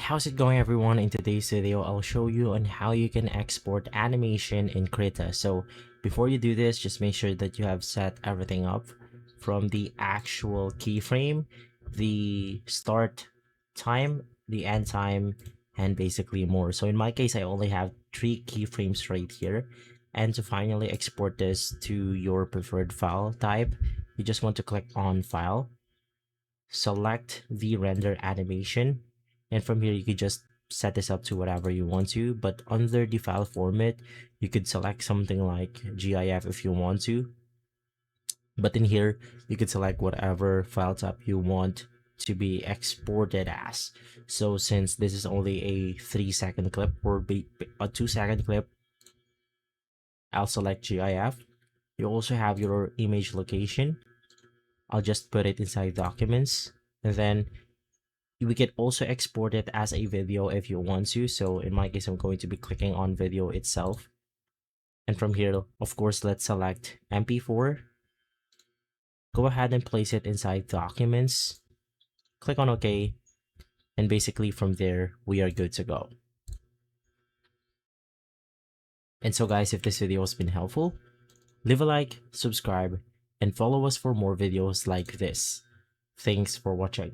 How's it going, everyone? In today's video, I'll show you on how you can export animation in Krita. So before you do this, just make sure that you have set everything up from the actual keyframe, the start time, the end time, and basically more. So in my case, I only have 3 keyframes right here. And to finally export this to your preferred file type, you just want to click on File, select the render animation, and from here you could just set this up to whatever you want to. But under the file format, you could select something like GIF if you want to, but in here you could select whatever file type you want to be exported as. So since this is only a 3-second clip or a 2-second clip, I'll select GIF. You also have your image location. I'll just put it inside documents, and then we can also export it as a video if you want to. So in my case, I'm going to be clicking on video itself, and from here, of course, let's select MP4. Go ahead and place it inside documents, click on OK, and basically from there we are good to go. And so guys, if this video has been helpful, leave a like, subscribe, and follow us for more videos like this. Thanks for watching.